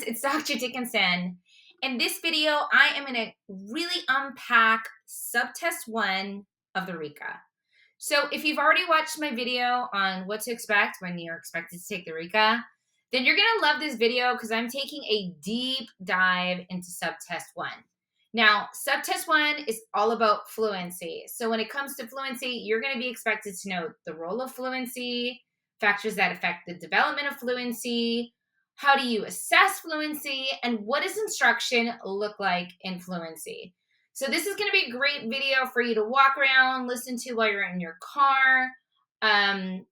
it's Dr. Dickenson. In this video, I am going to really unpack Subtest 1 of the RICA. So if you've already watched my video on what to expect when you're expected to take the RICA, then you're going to love this video because I'm taking a deep dive into Subtest 1. Now, Subtest 1 is all about fluency. So when it comes to fluency, you're going to be expected to know the role of fluency, factors that affect the development of fluency, how do you assess fluency, and what does instruction look like in fluency? So this is going to be a great video for you to walk around, listen to while you're in your car, and,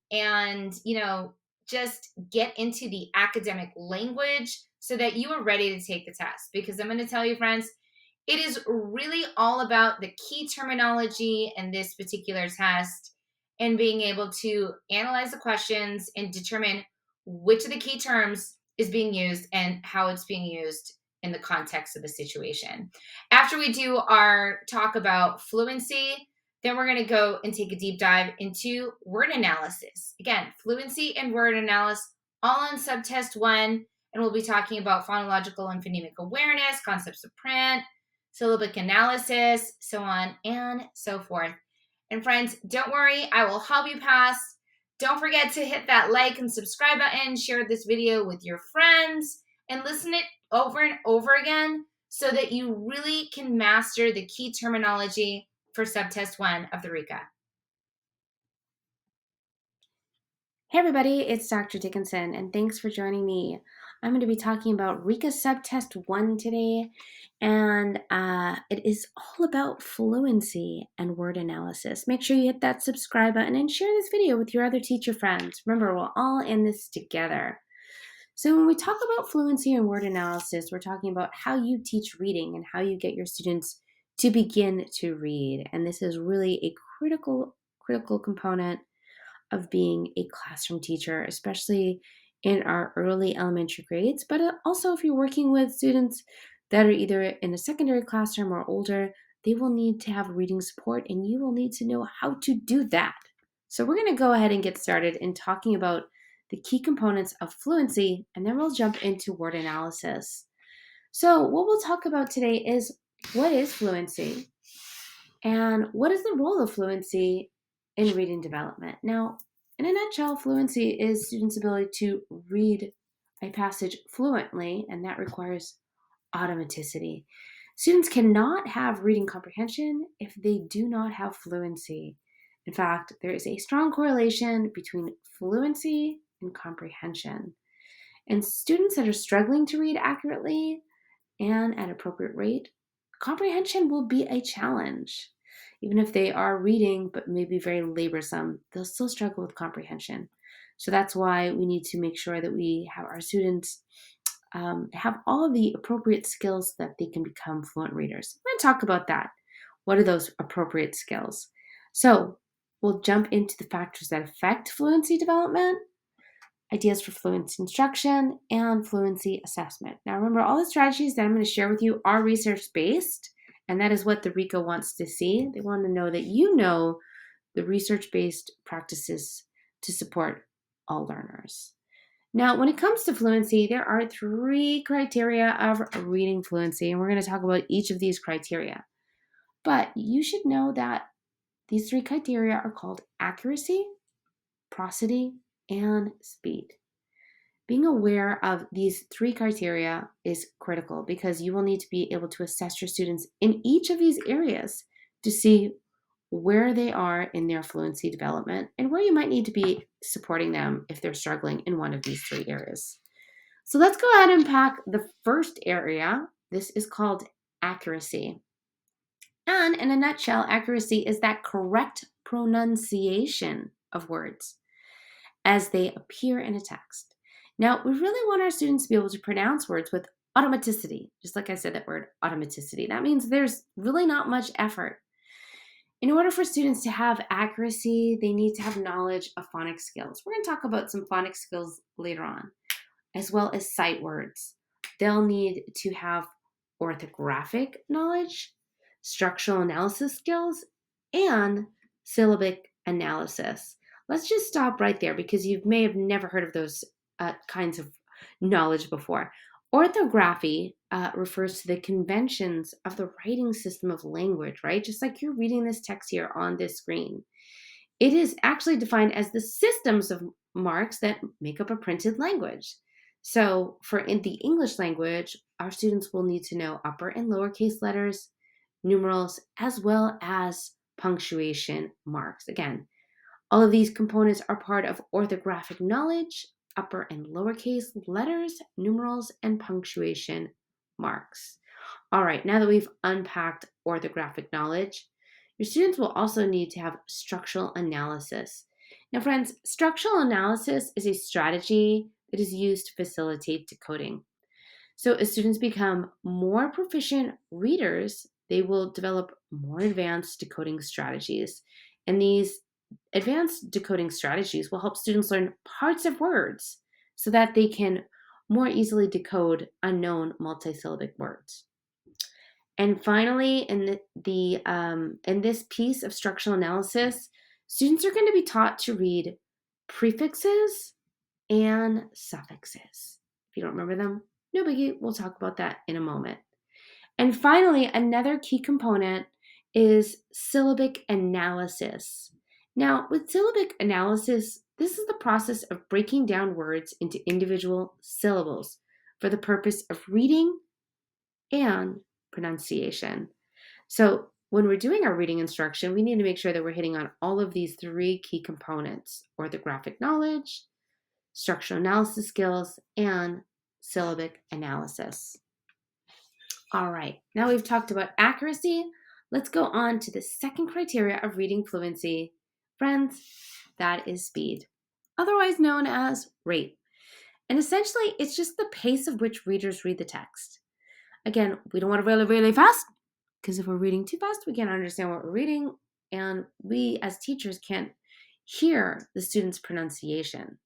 just get into the academic language so that you are ready to take the test. Because I'm going to tell you, friends, it is really all about the key terminology in this particular test and being able to analyze the questions and determine which of the key terms is being used and how it's being used in the context of the situation. After we do our talk about fluency, then we're going to go and take a deep dive into word analysis. Again, fluency and word analysis all on Subtest 1, and we'll be talking about phonological and phonemic awareness, concepts of print, syllabic analysis, so on and so forth. And friends, don't worry, I will help you pass. Don't forget to hit that like and subscribe button, share this video with your friends, and listen it over and over again so that you really can master the key terminology for Subtest 1 of the RICA. Hey everybody, it's Dr. Dickenson, and thanks for joining me. I'm going to be talking about RICA Subtest 1 today, and it is all about fluency and word analysis. Make sure you hit that subscribe button and share this video with your other teacher friends. Remember, we're all in this together. So when we talk about fluency and word analysis, we're talking about how you teach reading and how you get your students to begin to read. And this is really a critical component of being a classroom teacher, especially in our early elementary grades, but also if you're working with students that are either in a secondary classroom or older, they will need to have reading support and you will need to know how to do that. So we're going to go ahead and get started in talking about the key components of fluency, and then we'll jump into word analysis. So what we'll talk about today is what is fluency and what is the role of fluency in reading development. Now, in a nutshell, fluency is students' ability to read a passage fluently, and that requires automaticity. Students cannot have reading comprehension if they do not have fluency. In fact, there is a strong correlation between fluency and comprehension. And students that are struggling to read accurately and at appropriate rate, comprehension will be a challenge. Even if they are reading but maybe very laborsome, they'll still struggle with comprehension. So that's why we need to make sure that we have our students have all of the appropriate skills so that they can become fluent readers. We're going to talk about that. What are those appropriate skills? So we'll jump into the factors that affect fluency development, ideas for fluency instruction, and fluency assessment. Now remember, all the strategies that I'm going to share with you are research-based, and that is what the RICA wants to see. They want to know that you know the research-based practices to support all learners. Now, when it comes to fluency, there are 3 criteria of reading fluency, and we're going to talk about each of these criteria. But you should know that these 3 criteria are called accuracy, prosody, and speed. Being aware of these 3 criteria is critical because you will need to be able to assess your students in each of these areas to see where they are in their fluency development and where you might need to be supporting them if they're struggling in one of these 3 areas. So let's go ahead and unpack the first area. This is called accuracy. And in a nutshell, accuracy is that correct pronunciation of words as they appear in a text. Now, we really want our students to be able to pronounce words with automaticity. Just like I said, that word automaticity. That means there's really not much effort. In order for students to have accuracy, they need to have knowledge of phonics skills. We're going to talk about some phonics skills later on, as well as sight words. They'll need to have orthographic knowledge, structural analysis skills, and syllabic analysis. Let's just stop right there because you may have never heard of those kinds of knowledge before. Orthography refers to the conventions of the writing system of language, right? Just like you're reading this text here on this screen. It is actually defined as the systems of marks that make up a printed language. So, for in the English language, our students will need to know upper and lowercase letters, numerals, as well as punctuation marks. Again, all of these components are part of orthographic knowledge, upper and lowercase letters, numerals, and punctuation marks. All right, now that we've unpacked orthographic knowledge, your students will also need to have structural analysis. Now, friends, structural analysis is a strategy that is used to facilitate decoding. So, as students become more proficient readers, they will develop more advanced decoding strategies. And these advanced decoding strategies will help students learn parts of words so that they can more easily decode unknown multisyllabic words. And finally, in this piece of structural analysis, students are going to be taught to read prefixes and suffixes. If you don't remember them, no biggie. We'll talk about that in a moment. And finally, another key component is syllabic analysis. Now, with syllabic analysis, this is the process of breaking down words into individual syllables for the purpose of reading and pronunciation. So, when we're doing our reading instruction, we need to make sure that we're hitting on all of these three key components: orthographic knowledge, structural analysis skills, and syllabic analysis. All right, now we've talked about accuracy. Let's go on to the second criteria of reading fluency. Friends, that is speed, otherwise known as rate. And essentially, it's just the pace of which readers read the text. Again, we don't want to really, really fast, because if we're reading too fast, we can't understand what we're reading, and we as teachers can't hear the student's pronunciation.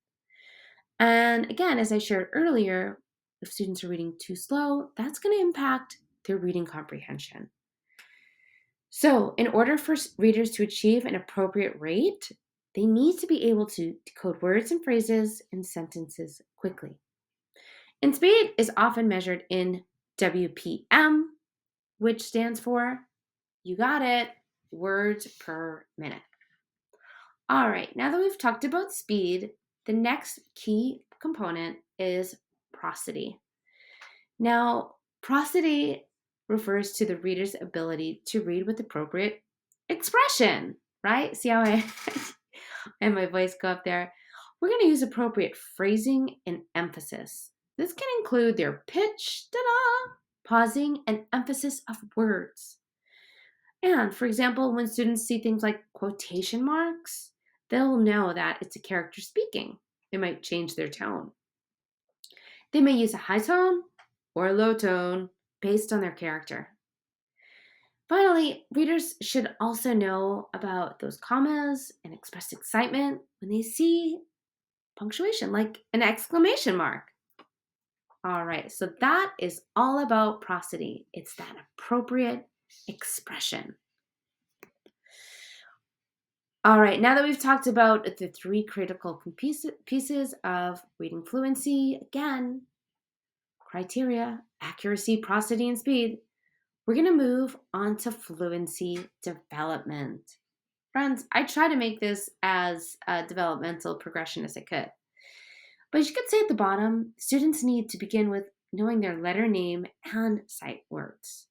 And again, as I shared earlier, if students are reading too slow, that's going to impact their reading comprehension. So, in order for readers to achieve an appropriate rate, they need to be able to decode words and phrases and sentences quickly. And speed is often measured in WPM, which stands for, you got it, words per minute. All right, now that we've talked about speed, the next key component is prosody. Now, prosody refers to the reader's ability to read with appropriate expression, right? See how I and my voice go up there? We're going to use appropriate phrasing and emphasis. This can include their pitch, pausing, and emphasis of words. And for example, when students see things like quotation marks, they'll know that it's a character speaking. It might change their tone. They may use a high tone or a low tone based on their character. Finally, readers should also know about those commas and express excitement when they see punctuation, like an exclamation mark. All right, so that is all about prosody. It's that appropriate expression. All right, now that we've talked about the three critical pieces of reading fluency, again, criteria, accuracy, prosody, and speed, we're going to move on to fluency development. Friends, I try to make this as a developmental progression as I could. But as you can see at the bottom, students need to begin with knowing their letter name and sight words.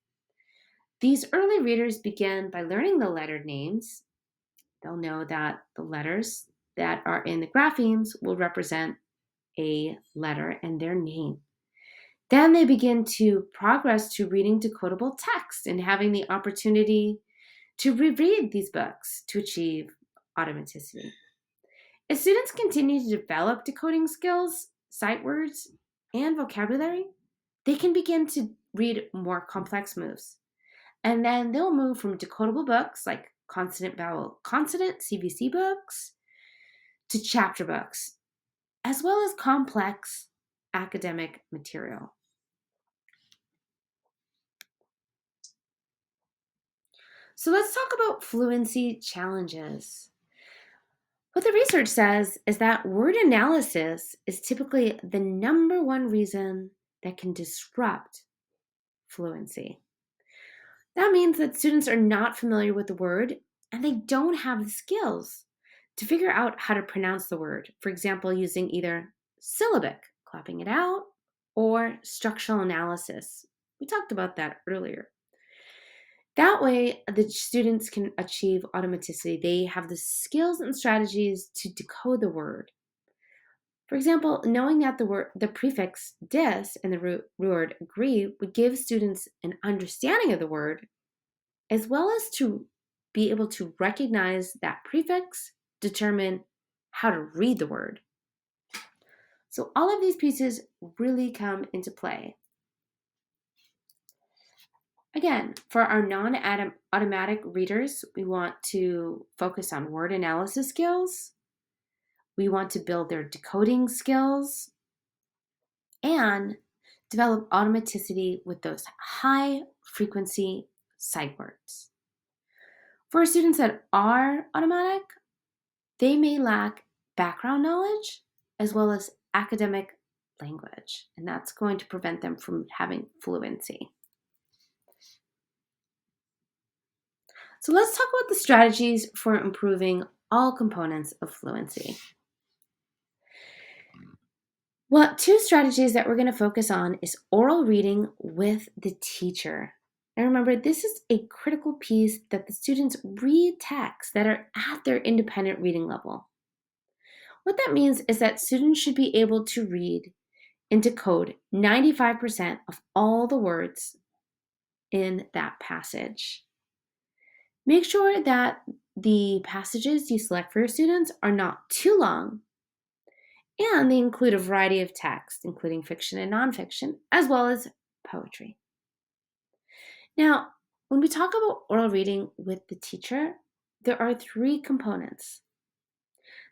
These early readers begin by learning the letter names. They'll know that the letters that are in the graphemes will represent a letter and their name. Then they begin to progress to reading decodable text and having the opportunity to reread these books to achieve automaticity. As students continue to develop decoding skills, sight words, and vocabulary, they can begin to read more complex moves. And then they'll move from decodable books like consonant, vowel, consonant, CVC books, to chapter books, as well as complex academic material. So let's talk about fluency challenges. What the research says is that word analysis is typically the number one reason that can disrupt fluency. That means that students are not familiar with the word and they don't have the skills to figure out how to pronounce the word. For example, using either syllabic, clapping it out, or structural analysis. We talked about that earlier. That way, the students can achieve automaticity. They have the skills and strategies to decode the word. For example, knowing that the prefix dis and the root word agree would give students an understanding of the word, as well as to be able to recognize that prefix, determine how to read the word. So all of these pieces really come into play. Again, for our non-automatic readers, we want to focus on word analysis skills. We want to build their decoding skills and develop automaticity with those high frequency sight words. For students that are automatic, they may lack background knowledge as well as academic language, and that's going to prevent them from having fluency. So let's talk about the strategies for improving all components of fluency. Well, two strategies that we're going to focus on is oral reading with the teacher. And remember, this is a critical piece that the students read texts that are at their independent reading level. What that means is that students should be able to read and decode 95% of all the words in that passage. Make sure that the passages you select for your students are not too long, and they include a variety of texts, including fiction and nonfiction, as well as poetry. Now, when we talk about oral reading with the teacher, there are three components.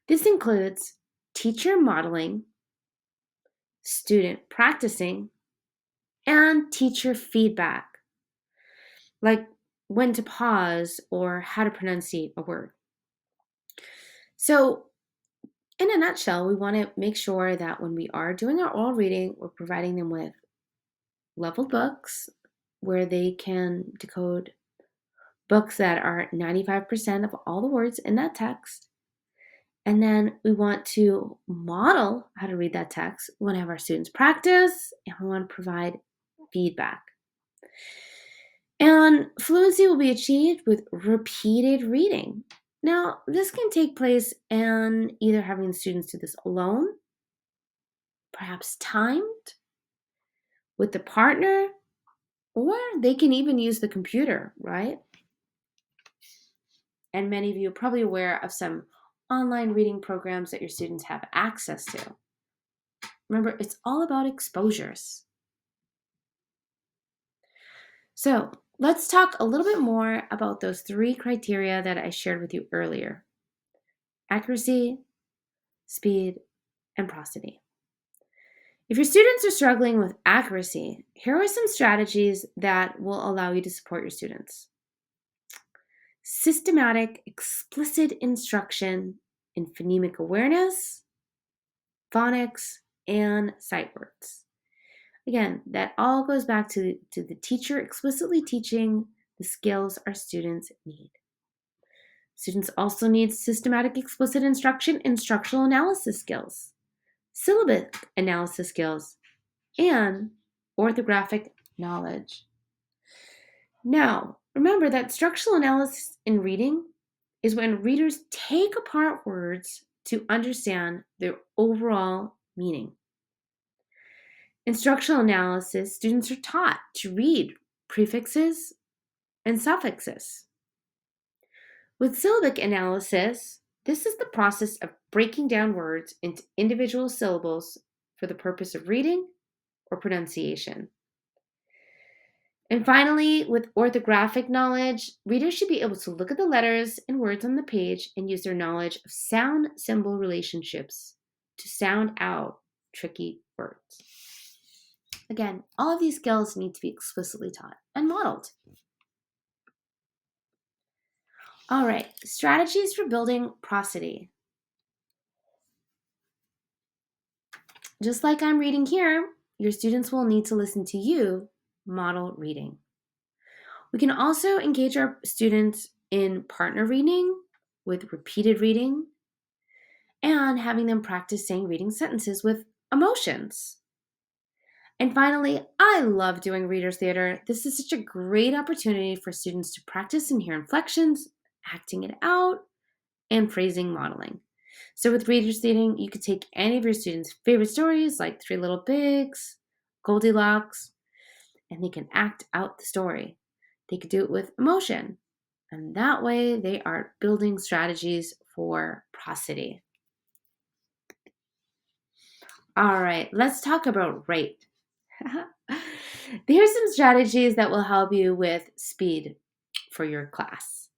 This includes teacher modeling, student practicing, and teacher feedback, like when to pause or how to pronunciate a word. So, in a nutshell, we want to make sure that when we are doing our oral reading, we're providing them with leveled books where they can decode books that are 95% of all the words in that text. And then we want to model how to read that text. We want to have our students practice, and we want to provide feedback. And fluency will be achieved with repeated reading. Now, this can take place in either having the students do this alone, perhaps timed, with the partner, or they can even use the computer, right? And many of you are probably aware of some online reading programs that your students have access to. Remember, it's all about exposures. So let's talk a little bit more about those three criteria that I shared with you earlier: accuracy, speed, and prosody. If your students are struggling with accuracy, here are some strategies that will allow you to support your students. Systematic, explicit instruction in phonemic awareness, phonics, and sight words. Again, that all goes back to the teacher explicitly teaching the skills our students need. Students also need systematic, explicit instruction in structural analysis skills, syllabic analysis skills, and orthographic knowledge. Now, remember that structural analysis in reading is when readers take apart words to understand their overall meaning. In structural analysis, students are taught to read prefixes and suffixes. With syllabic analysis, this is the process of breaking down words into individual syllables for the purpose of reading or pronunciation. And finally, with orthographic knowledge, readers should be able to look at the letters and words on the page and use their knowledge of sound-symbol relationships to sound out tricky words. Again, all of these skills need to be explicitly taught and modeled. All right, strategies for building prosody. Just like I'm reading here, your students will need to listen to you model reading. We can also engage our students in partner reading with repeated reading and having them practice saying reading sentences with emotions. And finally, I love doing reader's theater. This is such a great opportunity for students to practice and hear inflections, acting it out, and phrasing modeling. So with reader's theater, you could take any of your students' favorite stories like Three Little Pigs, Goldilocks, and they can act out the story. They could do it with emotion. And that way they are building strategies for prosody. All right, let's talk about rate. Here's some strategies that will help you with speed for your class.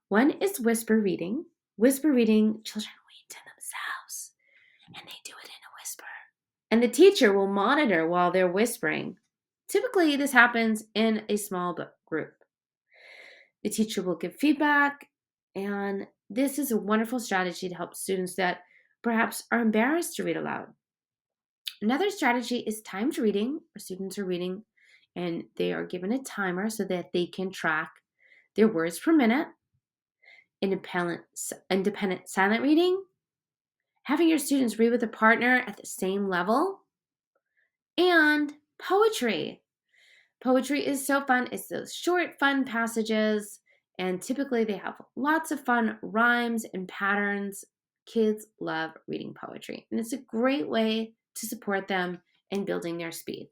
One is whisper reading. Whisper reading, children read to themselves, and they do it in a whisper. And the teacher will monitor while they're whispering. Typically, this happens in a small group. The teacher will give feedback, and this is a wonderful strategy to help students that perhaps are embarrassed to read aloud. Another strategy is timed reading, where students are reading and they are given a timer so that they can track their words per minute. Independent silent reading, having your students read with a partner at the same level, and poetry. Poetry is so fun. It's those short, fun passages, and typically they have lots of fun rhymes and patterns. Kids love reading poetry, and it's a great way to support them in building their speed.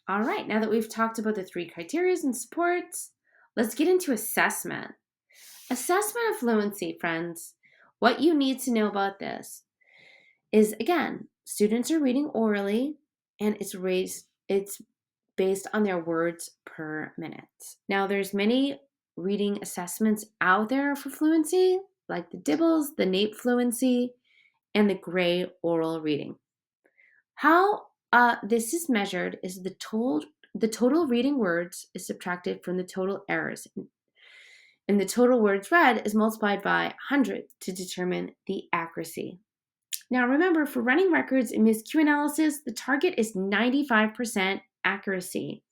All right, now that we've talked about the 3 criteria and supports, let's get into assessment. Assessment of fluency, friends. What you need to know about this is, again, students are reading orally, and it's based on their words per minute. Now, there's many reading assessments out there for fluency, like the Dibbles, the NAEP Fluency, and the Gray Oral Reading. How this is measured is the total reading words is subtracted from the total errors, and the total words read is multiplied by 100 to determine the accuracy. Now remember, for running records in MIS-Q analysis, the target is 95% accuracy,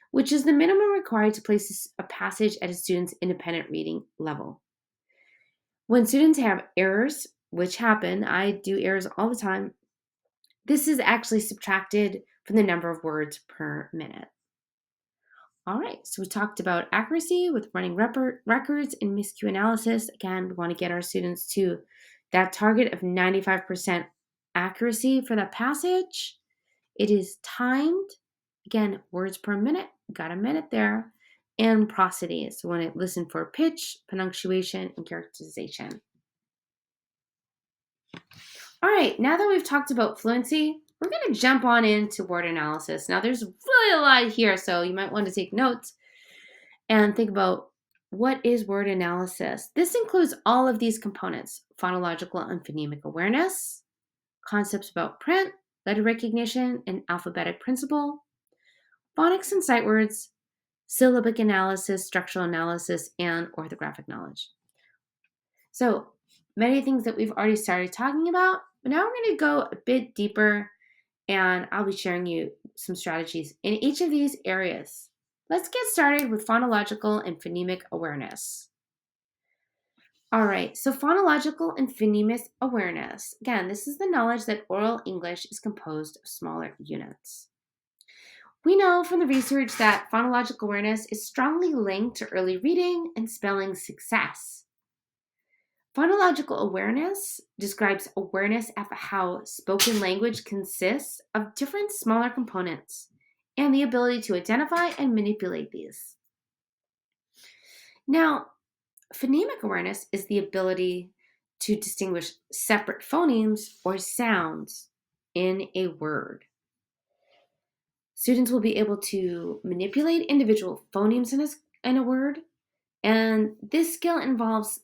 which is the minimum required to place a passage at a student's independent reading level. When students have errors, which happen, I do errors all the time, this is actually subtracted from the number of words per minute. All right, so we talked about accuracy with running records in MIS-Q analysis. Again, we want to get our students to that target of 95% accuracy for that passage. It is timed. Again, words per minute, got a minute there. And prosody, so when it listen for pitch, punctuation, and characterization. All right, now that we've talked about fluency, we're going to jump on into word analysis. Now, there's really a lot here, so you might want to take notes and think about what is word analysis. This includes all of these components: phonological and phonemic awareness, concepts about print, letter recognition, and alphabetic principle, phonics and sight words, syllabic analysis, structural analysis, and orthographic knowledge. So many things that we've already started talking about, but now we're going to go a bit deeper, and I'll be sharing you some strategies in each of these areas. Let's get started with phonological and phonemic awareness. All right, so phonological and phonemic awareness. Again, this is the knowledge that oral English is composed of smaller units. We know from the research that phonological awareness is strongly linked to early reading and spelling success. Phonological awareness describes awareness of how spoken language consists of different smaller components and the ability to identify and manipulate these. Now, phonemic awareness is the ability to distinguish separate phonemes or sounds in a word. Students will be able to manipulate individual phonemes in a word, and this skill involves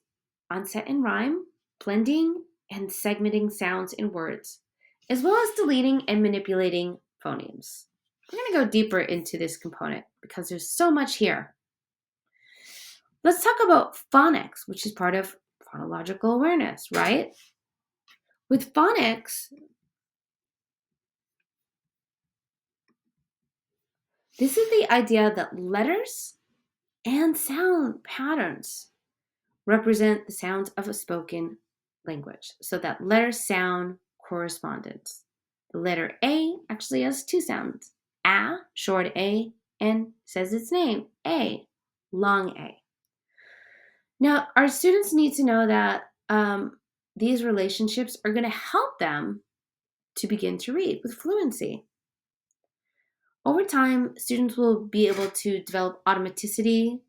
onset and rhyme, blending, and segmenting sounds in words, as well as deleting and manipulating phonemes. We're going to go deeper into this component because there's so much here. Let's talk about phonics, which is part of phonological awareness, right? With phonics, This is the idea that letters and sound patterns represent the sounds of a spoken language, so that letter-sound correspondence. The letter A actually has two sounds, a, short a, and says its name, a, long a. Now, our students need to know that these relationships are going to help them to begin to read with fluency. Over time, students will be able to develop automaticity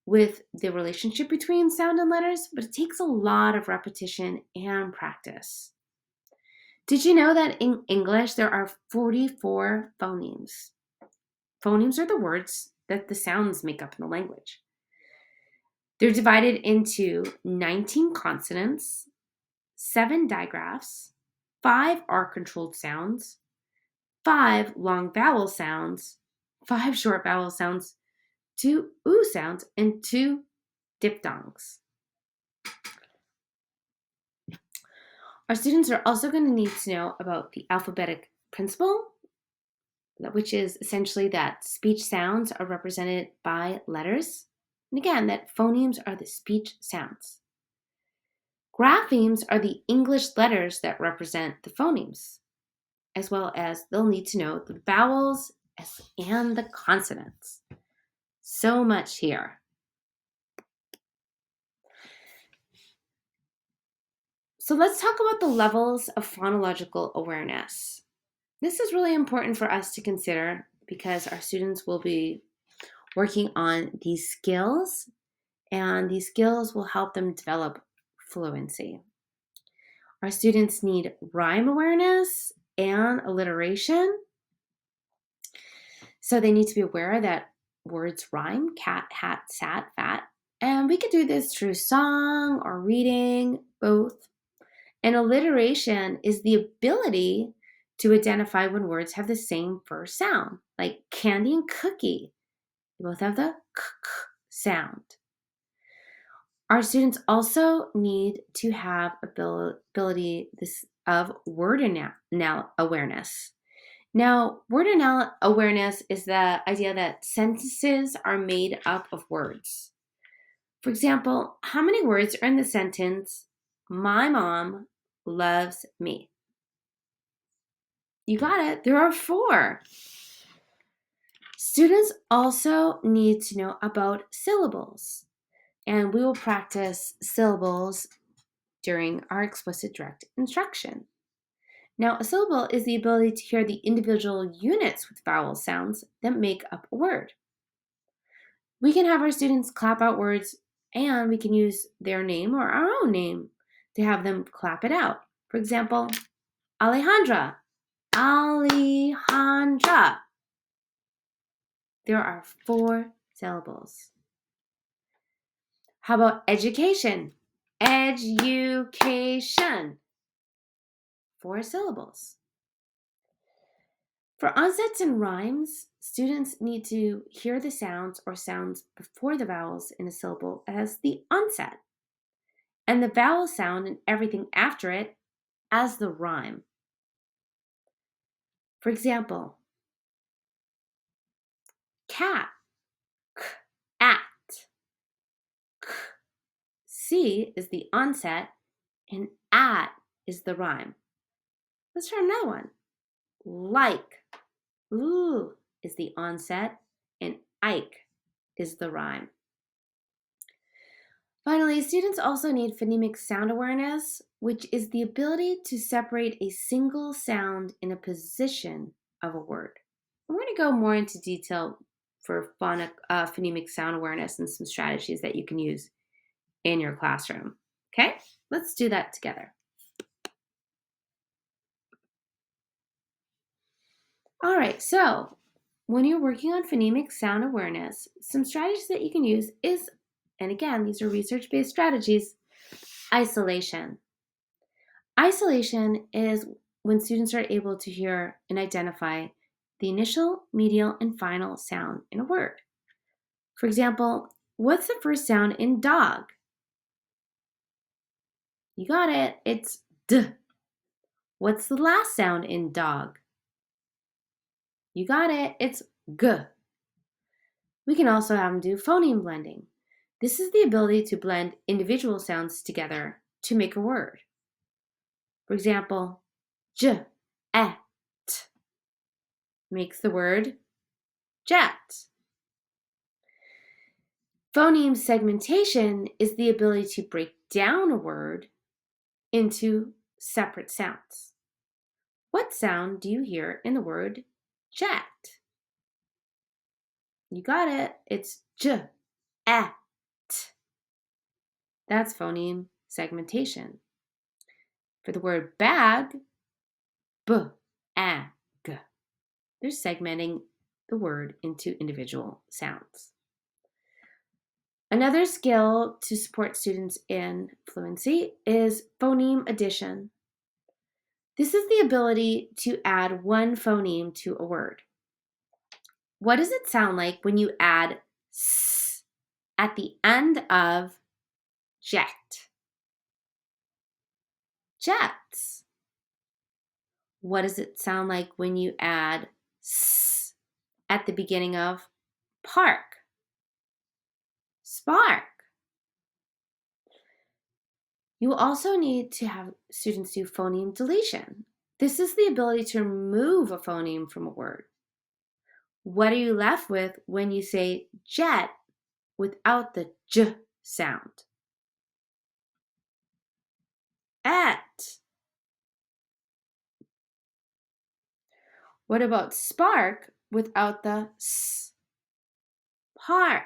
with the relationship between sound and letters, but it takes a lot of repetition and practice. Did you know that in English there are 44 phonemes? Phonemes are the words that the sounds make up in the language. They're divided into 19 consonants, 7 digraphs, 5 R-controlled sounds, 5 long vowel sounds, 5 short vowel sounds, 2 oo sounds, and 2 diphthongs. Our students are also going to need to know about the alphabetic principle, which is essentially that speech sounds are represented by letters. And again, that phonemes are the speech sounds. Graphemes are the English letters that represent the phonemes, as well as they'll need to know the vowels and the consonants. So much here. So let's talk about the levels of phonological awareness. This is really important for us to consider because our students will be working on these skills, and these skills will help them develop fluency. Our students need rhyme awareness and alliteration. So they need to be aware that words rhyme, cat, hat, sat, fat. And we could do this through song or reading, both. And alliteration is the ability to identify when words have the same first sound, like candy and cookie. They both have the k sound. Our students also need to have ability of word awareness. Now, word awareness is the idea that sentences are made up of words. For example, how many words are in the sentence, my mom loves me? You got it. There are 4. Students also need to know about syllables, and we will practice syllables during our explicit direct instruction. Now, a syllable is the ability to hear the individual units with vowel sounds that make up a word. We can have our students clap out words, and we can use their name or our own name to have them clap it out. For example, Alejandra. Alejandra. There are 4 syllables. How about education? Education. 4 syllables. For onsets and rhymes, students need to hear the sounds or sounds before the vowels in a syllable as the onset, and the vowel sound and everything after it as the rhyme. For example, cat, k, at, k, c is the onset, and at is the rhyme. Let's try another one. Like, ooh is the onset, and Ike is the rhyme. Finally, students also need phonemic sound awareness, which is the ability to separate a single sound in a position of a word. We're going to go more into detail for phonemic sound awareness and some strategies that you can use in your classroom. Okay, let's do that together. All right, so when you're working on phonemic sound awareness, some strategies that you can use is, and again, these are research-based strategies, isolation. Isolation is when students are able to hear and identify the initial, medial, and final sound in a word. For example, what's the first sound in dog? You got it, it's D. What's the last sound in dog? You got it, it's G. We can also have them do phoneme blending. This is the ability to blend individual sounds together to make a word. For example, j, et makes the word jet. Phoneme segmentation is the ability to break down a word into separate sounds. What sound do you hear in the word jet? You got it. It's j, et. That's phoneme segmentation. For the word bag, b, a, g. They're segmenting the word into individual sounds. Another skill to support students in fluency is phoneme addition. This is the ability to add one phoneme to a word. What does it sound like when you add s at the end of jet? Jets. What does it sound like when you add s at the beginning of park? Spark. You will also need to have students do phoneme deletion. This is the ability to remove a phoneme from a word. What are you left with when you say jet without the j sound? Et. What about spark without the s? Park.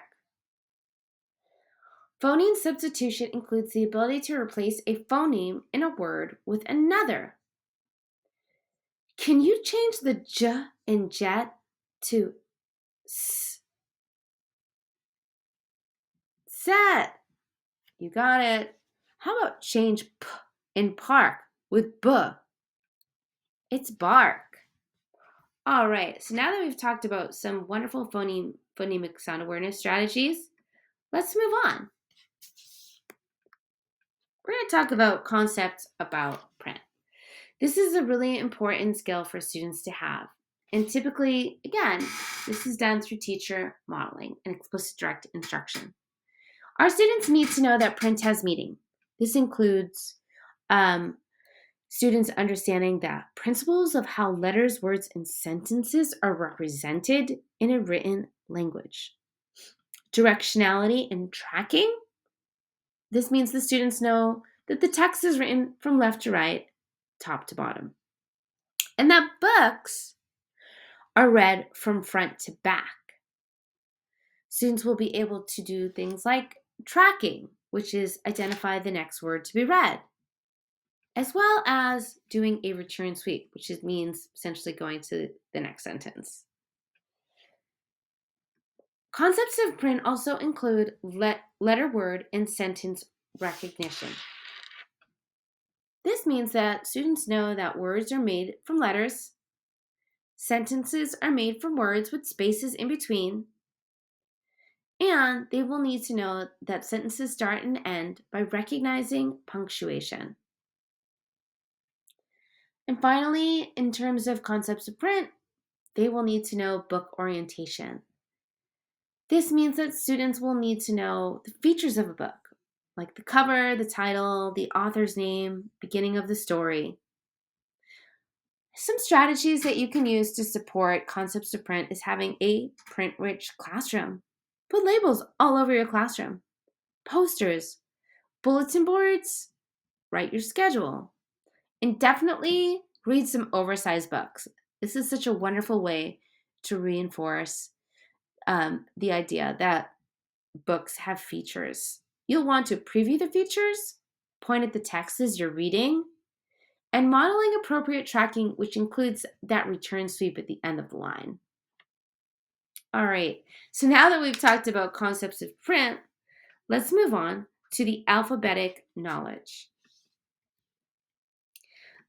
Phoneme substitution includes the ability to replace a phoneme in a word with another. Can you change the j in jet to s? Set. You got it. How about change p in park with b? It's bark. All right, so now that we've talked about some wonderful phonemic sound awareness strategies, let's move on. We're going to talk about concepts about print. This is a really important skill for students to have. And typically, again, this is done through teacher modeling and explicit direct instruction. Our students need to know that print has meaning. This includes students understanding the principles of how letters, words, and sentences are represented in a written language. Directionality and tracking. This means the students know that the text is written from left to right, top to bottom, and that books are read from front to back. Students will be able to do things like tracking, which is identify the next word to be read, as well as doing a return sweep, which means essentially going to the next sentence. Concepts of print also include letter, word, and sentence recognition. This means that students know that words are made from letters, sentences are made from words with spaces in between, and they will need to know that sentences start and end by recognizing punctuation. And finally, in terms of concepts of print, they will need to know book orientation. This means that students will need to know the features of a book, like the cover, the title, the author's name, beginning of the story. Some strategies that you can use to support concepts of print is having a print-rich classroom. Put labels all over your classroom. Posters, bulletin boards, write your schedule. And definitely read some oversized books. This is such a wonderful way to reinforce the idea that books have features. You'll want to preview the features, point at the text as you're reading, and modeling appropriate tracking, which includes that return sweep at the end of the line. All right, so now that we've talked about concepts of print, let's move on to the alphabetic knowledge.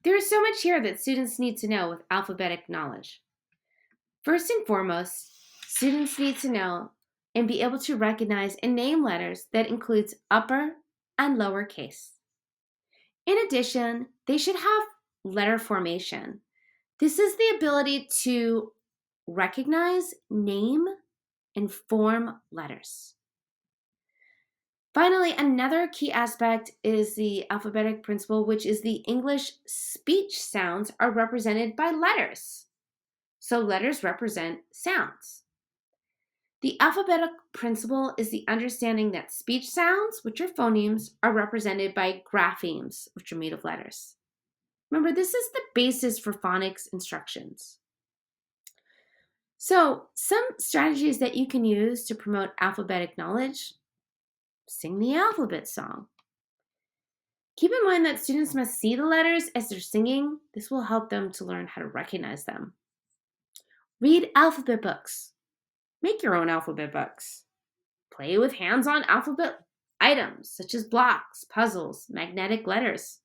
There is so much here that students need to know with alphabetic knowledge. First and foremost, students need to know and be able to recognize and name letters that includes upper and lower case. In addition, they should have letter formation. This is the ability to recognize, name, and form letters. Finally, another key aspect is the alphabetic principle, which is the English speech sounds are represented by letters. So letters represent sounds. The alphabetic principle is the understanding that speech sounds, which are phonemes, are represented by graphemes, which are made of letters. Remember, this is the basis for phonics instructions. So, some strategies that you can use to promote alphabetic knowledge: sing the alphabet song. Keep in mind that students must see the letters as they're singing. This will help them to learn how to recognize them. Read alphabet books. Make your own alphabet books. Play with hands-on alphabet items such as blocks, puzzles, magnetic letters.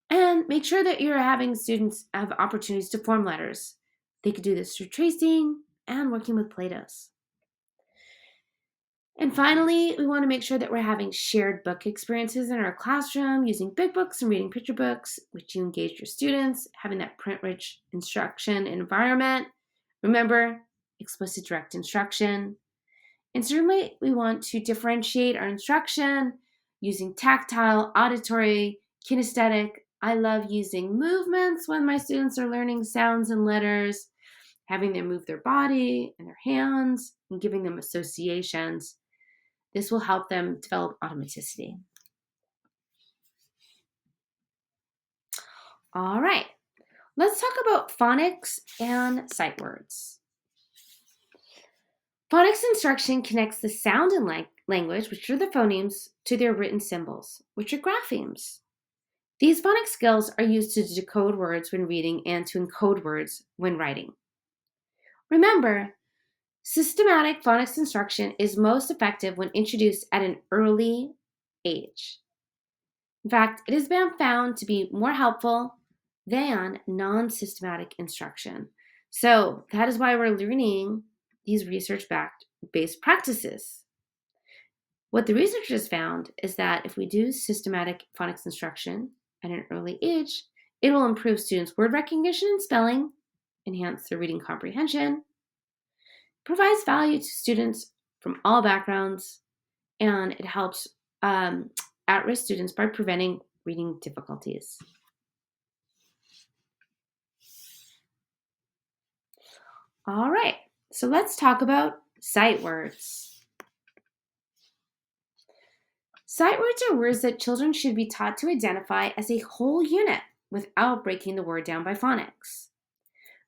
And make sure that you're having students have opportunities to form letters. They could do this through tracing and working with Play-Dohs. And finally, we want to make sure that we're having shared book experiences in our classroom, using big books and reading picture books, which you engage your students, having that print-rich instruction environment. Remember, explicit direct instruction. And certainly, we want to differentiate our instruction using tactile, auditory, kinesthetic. I love using movements when my students are learning sounds and letters, having them move their body and their hands, and giving them associations. This will help them develop automaticity. All right, let's talk about phonics and sight words. Phonics instruction connects the sound and language, which are the phonemes, to their written symbols, which are graphemes. These phonics skills are used to decode words when reading and to encode words when writing. Remember, systematic phonics instruction is most effective when introduced at an early age. In fact, it has been found to be more helpful than non-systematic instruction. So that is why we're learning these research-based practices. What the researchers found is that if we do systematic phonics instruction at an early age, it will improve students' word recognition and spelling, enhance their reading comprehension, provides value to students from all backgrounds, and it helps at-risk students by preventing reading difficulties. All right, so let's talk about sight words. Sight words are words that children should be taught to identify as a whole unit without breaking the word down by phonics.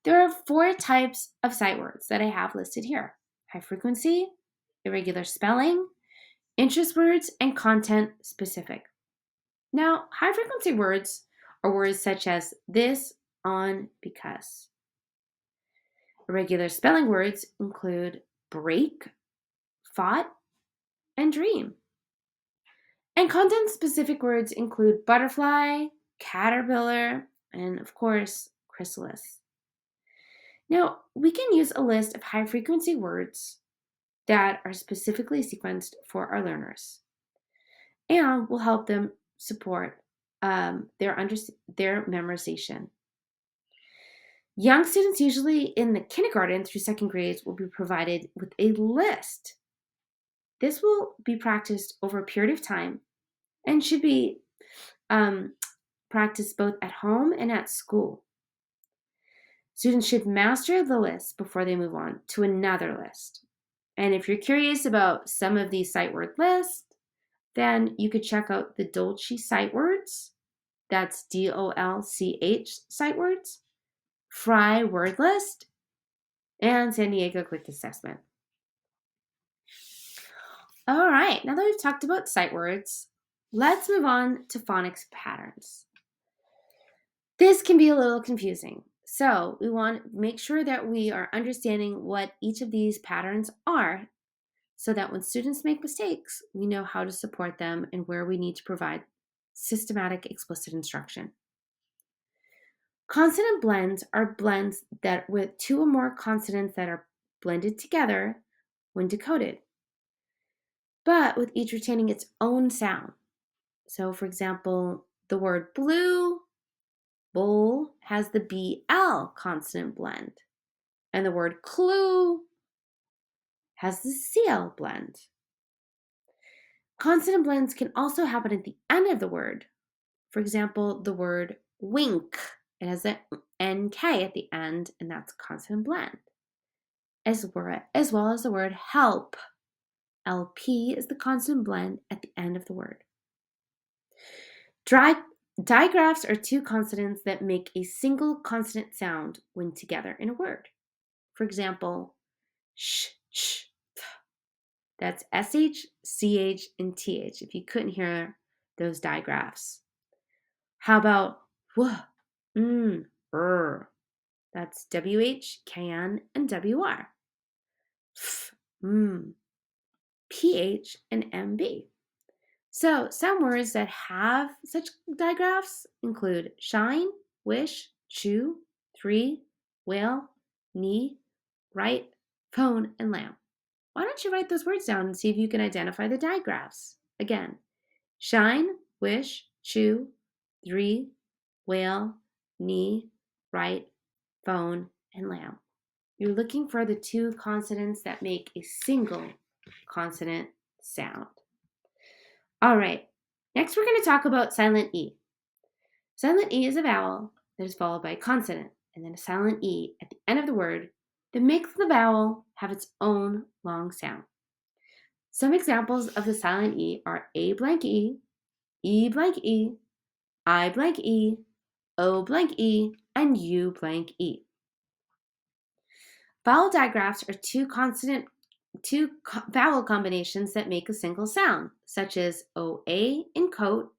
There are 4 types of sight words that I have listed here: high frequency, irregular spelling, interest words, and content specific. Now, high frequency words are words such as this, on, because. Irregular spelling words include break, fought, and dream. And content-specific words include butterfly, caterpillar, and of course, chrysalis. Now, we can use a list of high-frequency words that are specifically sequenced for our learners and will help them support their memorization. Young students, usually in the kindergarten through second grades, will be provided with a list. This will be practiced over a period of time and should be practiced both at home and at school. Students should master the list before they move on to another list. And if you're curious about some of these sight word lists, then you could check out the Dolce sight words. That's DOLCH sight words, Fry word list, and San Diego quick assessment. All right, now that we've talked about sight words, let's move on to phonics patterns. This can be a little confusing, so we want to make sure that we are understanding what each of these patterns are so that when students make mistakes, we know how to support them and where we need to provide systematic explicit instruction. Consonant blends are blends that with 2 or more consonants that are blended together when decoded, but with each retaining its own sound. So for example, the word blue, bull, has the BL consonant blend, and the word clue has the CL blend. Consonant blends can also happen at the end of the word. For example, the word wink. It has an NK at the end, and that's a consonant blend. As well as the word help. LP is the consonant blend at the end of the word. Digraphs are two consonants that make a single consonant sound when together in a word. For example, sh, sh, th. That's SH, CH, and TH if you couldn't hear those digraphs. How about w, that's WH, KN, and WR. F, PH, and MB. So some words that have such digraphs include shine, wish, chew, three, whale, knee, right, phone, and lamb. Why don't you write those words down and see if you can identify the digraphs? Again, shine, wish, chew, three, whale, knee, right, phone, and lamb. You're looking for the two consonants that make a single consonant sound. All right, next we're going to talk about silent E. Silent E is a vowel that is followed by a consonant and then a silent E at the end of the word that makes the vowel have its own long sound. Some examples of the silent E are A blank E, E blank E, I blank E, O blank E, and U blank E. Vowel digraphs are two vowel combinations that make a single sound, such as OA in coat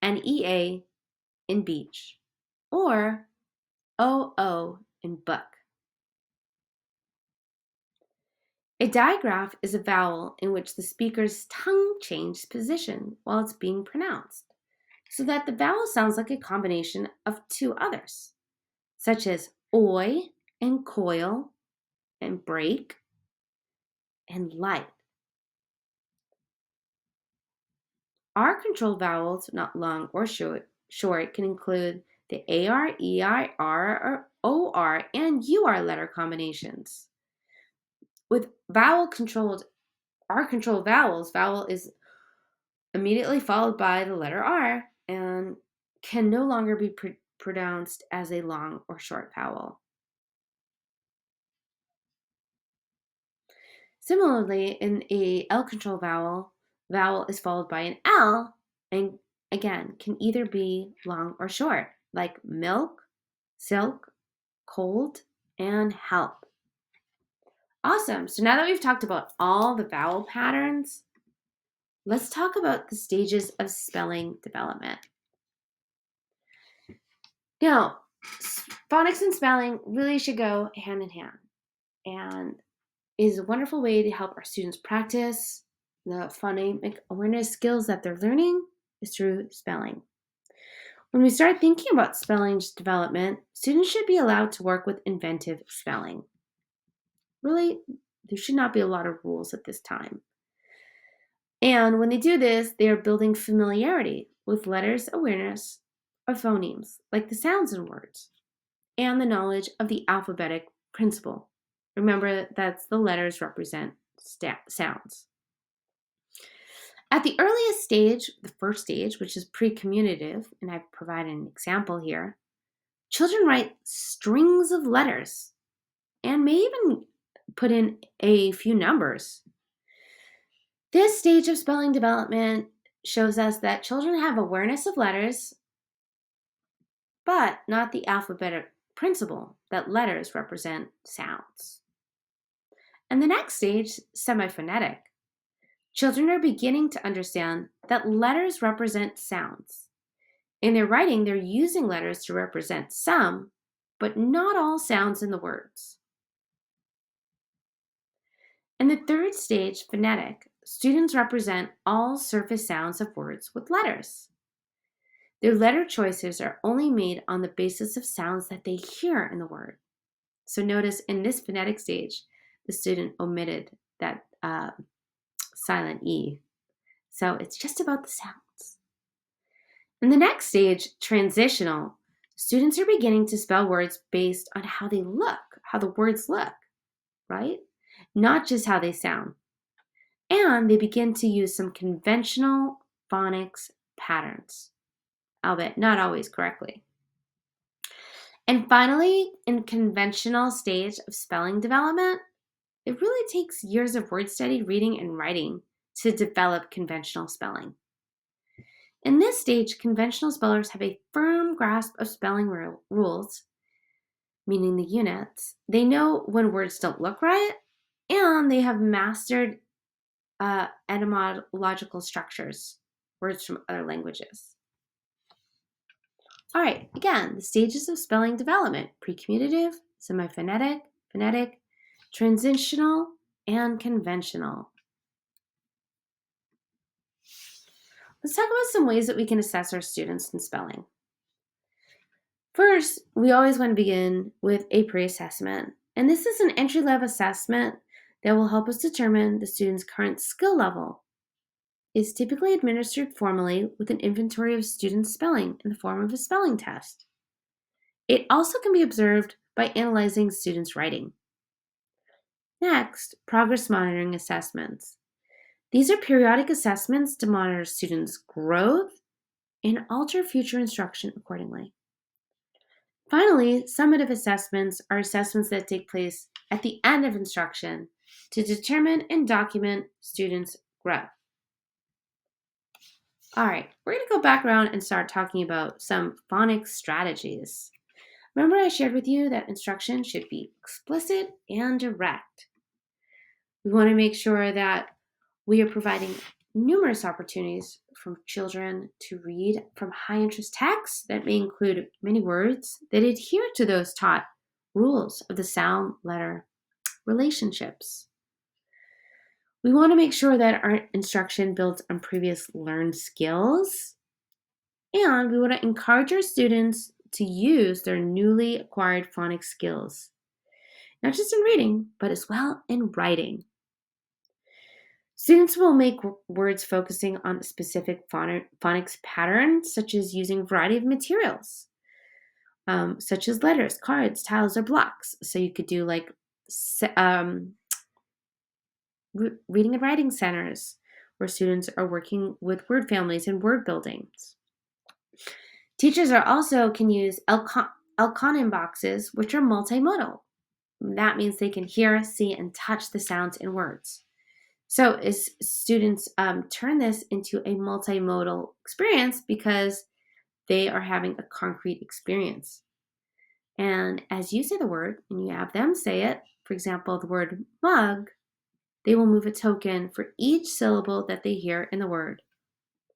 and EA in beach, or OO in book. A digraph is a vowel in which the speaker's tongue changes position while it's being pronounced, so that the vowel sounds like a combination of two others, such as oi and coil and break and light. R-controlled vowels, not long or short, can include the AR, EI, R, or OR, and UR letter combinations. With R-controlled vowels, vowel is immediately followed by the letter R and can no longer be pronounced as a long or short vowel. Similarly, in a L-controlled vowel is followed by an L and again can either be long or short, like milk, silk, cold, and help. Awesome. So now that we've talked about all the vowel patterns, let's talk about the stages of spelling development. Now, phonics and spelling really should go hand in hand and is a wonderful way to help our students practice the phonemic awareness skills that they're learning is through spelling. When we start thinking about spelling development, students should be allowed to work with inventive spelling. Really, there should not be a lot of rules at this time. And when they do this, they are building familiarity with letters awareness of phonemes, like the sounds in words, and the knowledge of the alphabetic principle. Remember, that's the letters represent sounds. At the earliest stage, the first stage, which is pre-communicative, and I've provided an example here, children write strings of letters and may even put in a few numbers. This stage of spelling development shows us that children have awareness of letters, but not the alphabetic principle that letters represent sounds. And the next stage, semiphonetic. Children are beginning to understand that letters represent sounds. In their writing, they're using letters to represent some, but not all sounds in the words. In the third stage, phonetic, students represent all surface sounds of words with letters. Their letter choices are only made on the basis of sounds that they hear in the word. So notice in this phonetic stage, the student omitted that silent E. So it's just about the sounds. In the next stage, transitional, students are beginning to spell words based on how they look, how the words look, right? not just how they sound. And they begin to use some conventional phonics patterns, albeit not always correctly. And finally, in conventional stage of spelling development, it really takes years of word study, reading, and writing to develop conventional spelling. In this stage, conventional spellers have a firm grasp of spelling rules, meaning the units. They know when words don't look right, and they have mastered etymological structures, words from other languages. All right, again, the stages of spelling development: pre-commutative, semi-phonetic, phonetic, transitional, and conventional. Let's talk about some ways that we can assess our students in spelling. First, we always want to begin with a pre-assessment, and this is an entry-level assessment that will help us determine the student's current skill level. It's typically administered formally with an inventory of students' spelling in the form of a spelling test. It also can be observed by analyzing students' writing. Next, progress monitoring assessments. These are periodic assessments to monitor students' growth and alter future instruction accordingly. Finally, summative assessments are assessments that take place at the end of instruction to determine and document students' growth. All right, we're going to go back around and start talking about some phonics strategies. Remember I shared with you that instruction should be explicit and direct. We want to make sure that we are providing numerous opportunities for children to read from high-interest texts that may include many words that adhere to those taught rules of the sound-letter relationships. We want to make sure that our instruction builds on previous learned skills, and we want to encourage our students to use their newly acquired phonics skills, not just in reading, but as well in writing. Students will make words focusing on a specific phonics pattern, such as using a variety of materials, such as letters, cards, tiles, or blocks. So you could do like reading and writing centers, where students are working with word families and word buildings. Teachers can use Elkonin boxes, which are multimodal. That means they can hear, see, and touch the sounds in words. So as students turn this into a multimodal experience because they are having a concrete experience. And as you say the word and you have them say it, for example, the word mug, they will move a token for each syllable that they hear in the word.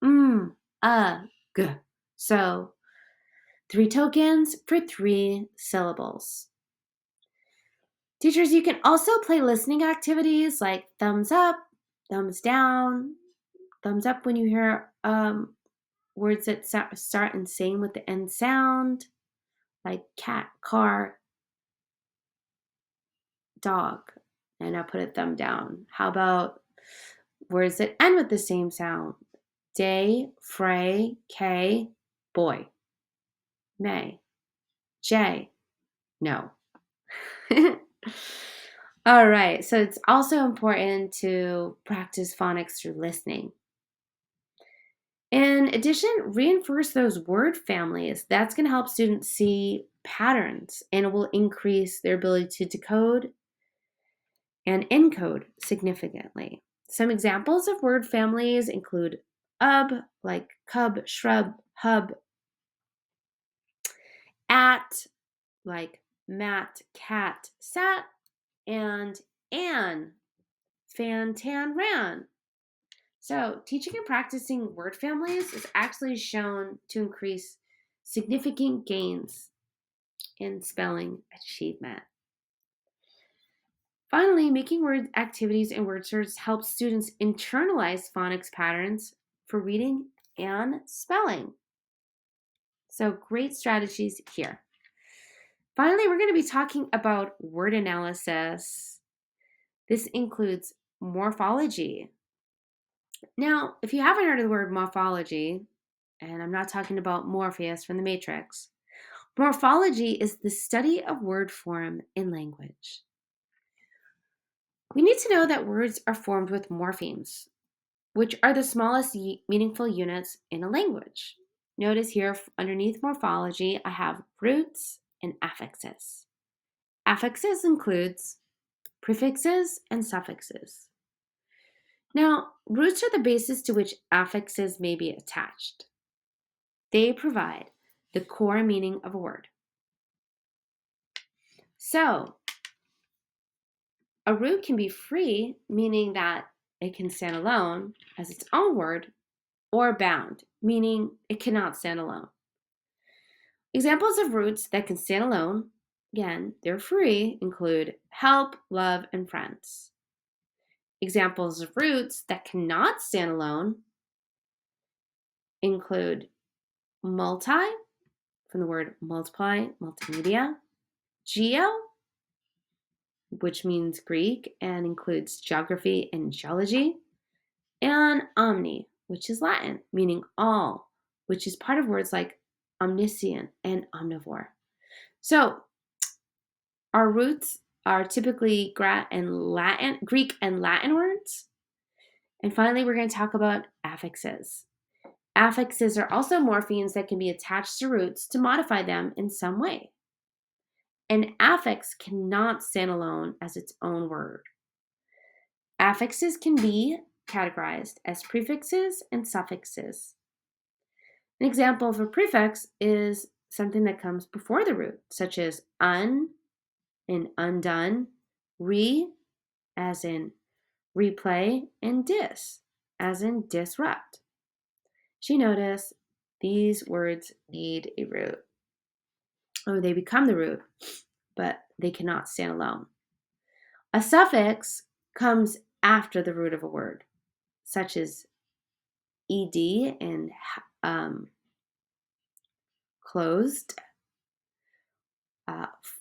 G. So 3 tokens for 3 syllables. Teachers, you can also play listening activities like thumbs up, thumbs down, thumbs up when you hear words that start and same with the end sound, like cat, car, dog, and I'll put a thumb down. How about words that end with the same sound? Day, fray, K, boy, May, J, no. All right, so it's also important to practice phonics through listening. In addition, reinforce those word families. That's going to help students see patterns, and it will increase their ability to decode and encode significantly. Some examples of word families include like cub, shrub, hub, at, like mat, cat, sat, and an, fan, tan, ran. So teaching and practicing word families is actually shown to increase significant gains in spelling achievement. Finally, making word activities and word searches helps students internalize phonics patterns for reading and spelling. So great strategies here. Finally, we're going to be talking about word analysis. This includes morphology. Now, if you haven't heard of the word morphology, and I'm not talking about Morpheus from the Matrix, morphology is the study of word form in language. We need to know that words are formed with morphemes, which are the smallest meaningful units in a language. Notice here underneath morphology, I have roots and affixes. Affixes includes prefixes and suffixes. Now, roots are the basis to which affixes may be attached. They provide the core meaning of a word. So, a root can be free, meaning that it can stand alone as its own word, or bound, meaning it cannot stand alone. Examples of roots that can stand alone, again, they're free, include help, love, and friends. Examples of roots that cannot stand alone include multi, from the word multiply, multimedia, geo, which means Greek and includes geography and geology, and omni, which is Latin, meaning all, which is part of words like omniscient and omnivore. So, our roots are typically Greek and Latin words. And finally, we're going to talk about affixes. Affixes are also morphemes that can be attached to roots to modify them in some way. An affix cannot stand alone as its own word. Affixes can be categorized as prefixes and suffixes. An example of a prefix is something that comes before the root, such as un and undone, re as in replay, and dis as in disrupt. She noticed these words need a root, or they become the root, but they cannot stand alone. A suffix comes after the root of a word, such as ed and closed,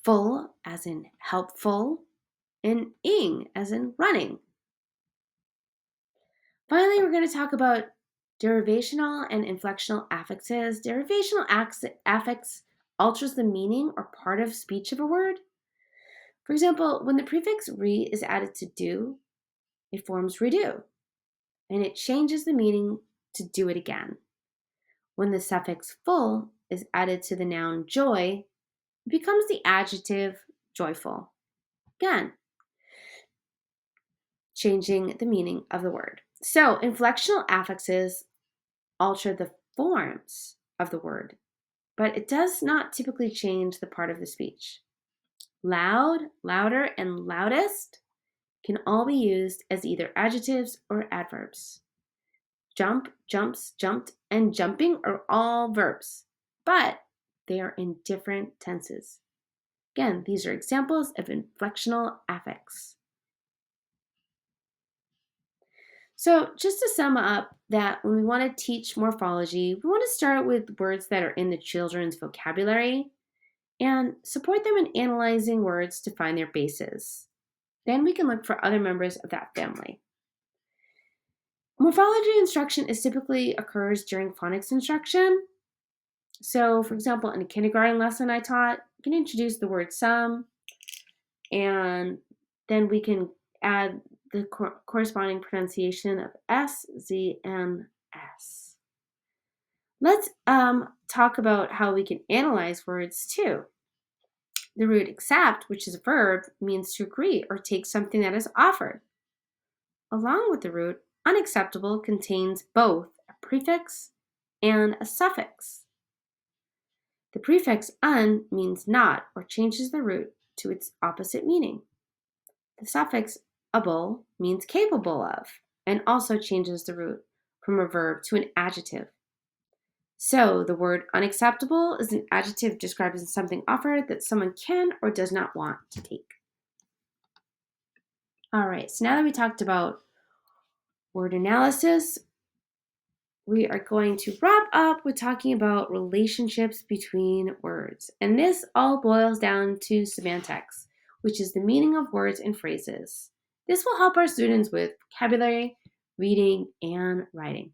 full as in helpful, and ing as in running. Finally, we're going to talk about derivational and inflectional affixes. Derivational affix alters the meaning or part of speech of a word. For example, when the prefix re is added to do, it forms redo, and it changes the meaning to do it again. When the suffix full is added to the noun joy, it becomes the adjective joyful. Again, changing the meaning of the word. So, inflectional affixes alter the forms of the word, but it does not typically change the part of the speech. Loud, louder, and loudest can all be used as either adjectives or adverbs. Jump, jumps, jumped, and jumping are all verbs, but they are in different tenses. Again, these are examples of inflectional affix. So just to sum up that when we want to teach morphology, we want to start with words that are in the children's vocabulary and support them in analyzing words to find their bases. Then we can look for other members of that family. Morphology instruction typically occurs during phonics instruction. So, for example, in a kindergarten lesson I taught, you can introduce the word some, and then we can add the corresponding pronunciation of S, Z, and S. Let's talk about how we can analyze words too. The root accept, which is a verb, means to agree or take something that is offered. Along with the root, unacceptable contains both a prefix and a suffix. The prefix un means not or changes the root to its opposite meaning. The suffix able means capable of and also changes the root from a verb to an adjective. So the word unacceptable is an adjective describing something offered that someone can or does not want to take. All right, so now that we talked about word analysis, we are going to wrap up with talking about relationships between words. And this all boils down to semantics, which is the meaning of words and phrases. This will help our students with vocabulary, reading, and writing.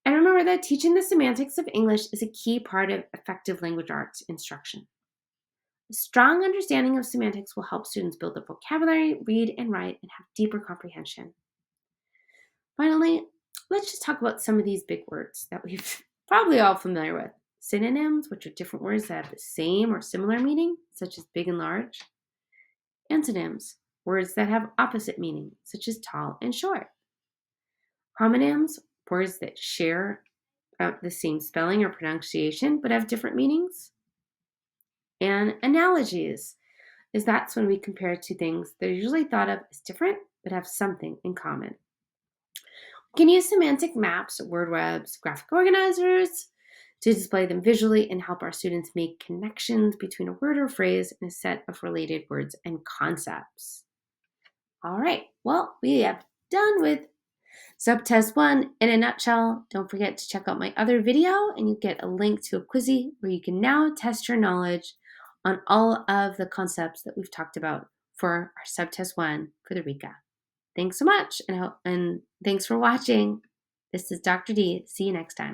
And remember that teaching the semantics of English is a key part of effective language arts instruction. A strong understanding of semantics will help students build their vocabulary, read and write, and have deeper comprehension. Finally, let's just talk about some of these big words that we've probably all familiar with. Synonyms, which are different words that have the same or similar meaning, such as big and large. Antonyms, words that have opposite meaning, such as tall and short. Homonyms, words that share the same spelling or pronunciation but have different meanings. And analogies, is that's when we compare two things that are usually thought of as different but have something in common. We can use semantic maps, word webs, graphic organizers to display them visually and help our students make connections between a word or phrase and a set of related words and concepts. All right, well, we have done with Subtest 1 in a nutshell. Don't forget to check out my other video and you get a link to a quizzy where you can now test your knowledge on all of the concepts that we've talked about for our Subtest 1 for the RICA. Thanks so much and thanks for watching. This is Dr. D. See you next time.